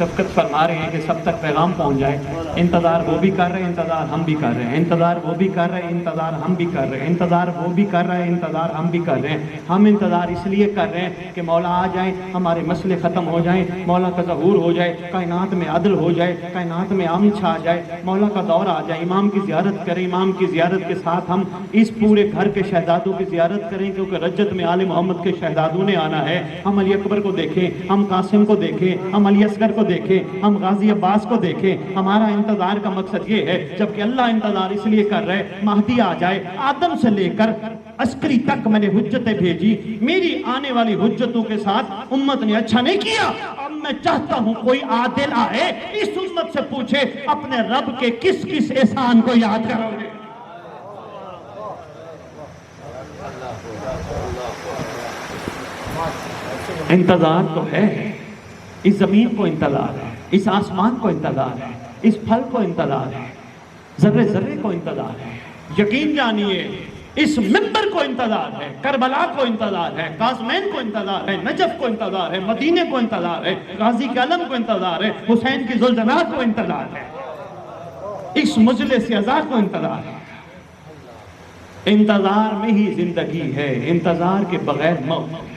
شفقت فرما رہے ہیں کہ سب تک پیغام پہنچ جائے. انتظار وہ بھی کر رہے ہیں، انتظار ہم بھی کر رہے ہیں، انتظار وہ بھی کر رہے ہیں، انتظار ہم بھی کر رہے ہیں، انتظار وہ بھی کر رہے ہیں، انتظار ہم بھی کر رہے ہیں. ہم انتظار اس لیے کر رہے ہیں کہ مولا آ جائیں، ہمارے مسئلے ختم ہو جائیں، مولا کا ظہور ہو جائے، کائنات میں عدل ہو جائے، کائنات میں امن چھا جائے، مولا کا دور آ جائے، امام کی زیارت کریں. امام کی زیارت کے ساتھ ہم اس پورے گھر کے شہزادوں کی زیارت کریں، کیونکہ رجت میں آل محمد کے شہزادوں نے آنا ہے. ہم علی اکبر کو دیکھیں، ہم قاسم کو دیکھیں، ہم علی اصغر کو دیکھیں، ہم غازی عباس کو دیکھیں. ہمارا انتظار کا مقصد یہ ہے، جبکہ اللہ انتظار اس لیے کر رہے مہدی آ جائے. آدم سے لے کر عسکری تک میں نے حجتیں بھیجی، میری آنے والی حجتوں کے ساتھ امت نے اچھا نہیں کیا. اب میں چاہتا ہوں کوئی عادل آئے، اس امت سے پوچھے اپنے رب کے کس کس احسان کو یاد کرو گے. انتظار تو ہے، اس زمین کو انتظار ہے، اس آسمان کو انتظار ہے، اس پھل کو انتظار ہے، ذرے ذرے کو انتظار ہے. یقین جانیے اس منبر کو انتظار ہے، کربلا کو انتظار ہے، قاسمین کو انتظار ہے، نجف کو انتظار ہے، مدینے کو انتظار ہے، غازی کے علم کو انتظار ہے، حسین کی زلزلات کو انتظار ہے، اس مجلس عزا کو انتظار ہے. انتظار میں ہی زندگی ہے، انتظار کے بغیر موت.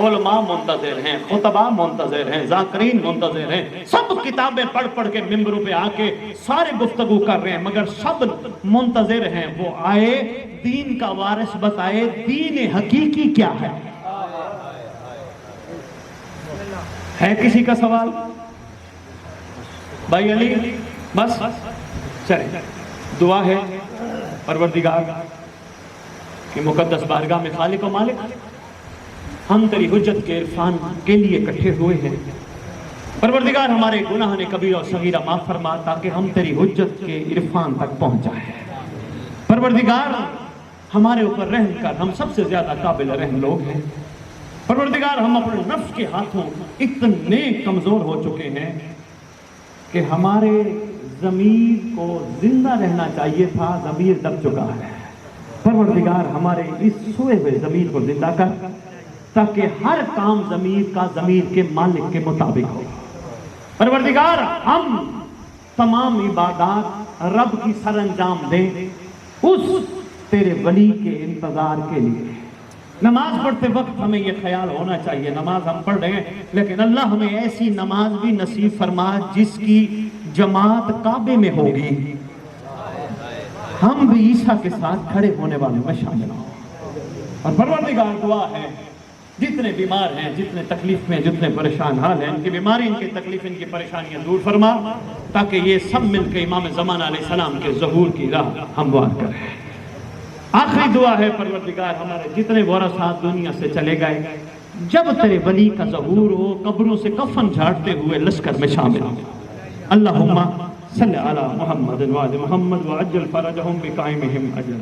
علماء منتظر ہیں، خطباء منتظر ہیں، ذاکرین منتظر ہیں، سب کتابیں پڑھ پڑھ کے ممبروں پہ آ کے سارے گفتگو کر رہے ہیں، مگر سب منتظر ہیں وہ آئے، دین کا وارث بتائے دین حقیقی کیا ہے. ہے کسی کا سوال؟ بھائی علی بس چلے. دعا ہے پروردگار کہ مقدس بارگاہ میں خالق و مالک، ہم تیری حجت کے عرفان کے لیے اکٹھے ہوئے ہیں. پروردگار ہمارے گناہ نے کبیرہ اور صغیرہ معاف فرما تاکہ ہم تیری حجت کے عرفان تک پہنچ جائیں. پروردگار ہمارے اوپر رحم کر، ہم سب سے زیادہ قابل رحم لوگ ہیں. پروردگار ہم اپنے نفس کے ہاتھوں اتنے کمزور ہو چکے ہیں کہ ہمارے ضمیر کو زندہ رہنا چاہیے تھا، ضمیر دب چکا ہے. پروردگار ہمارے اس سوئے ہوئے ضمیر کو زندہ کر تاکہ ہر کام ضمیر کا ضمیر کے مالک کے مطابق ہو. پروردگار ہم تمام عبادات رب کی سر انجام دیں اس تیرے ولی کے انتظار کے لیے. نماز پڑھتے وقت ہمیں یہ خیال ہونا چاہیے نماز ہم پڑھ رہے ہیں، لیکن اللہ ہمیں ایسی نماز بھی نصیب فرما جس کی جماعت کعبے میں ہوگی، ہم بھی عیسیٰ کے ساتھ کھڑے ہونے والوں میں شامل ہوں. اور پروردگار دعا ہے جتنے بیمار ہیں، جتنے تکلیف میں، جتنے پریشان حال ہیں، ان کی بیماری، ان کی تکلیف، ان کی پریشانیاں دور فرما تاکہ یہ سب مل کے امام زمانہ علیہ السلام کے ظہور کی راہ ہموار کریں. آخری دعا ہے پروردگار ہمارے جتنے ورثات دنیا سے چلے گئے، جب تیرے ولی کا ظہور ہو قبروں سے کفن جھاڑتے ہوئے لشکر میں شامل ہوں. اللہم صلی علی محمد وعلی محمد وعجل فرجہم بقائمہم اجل.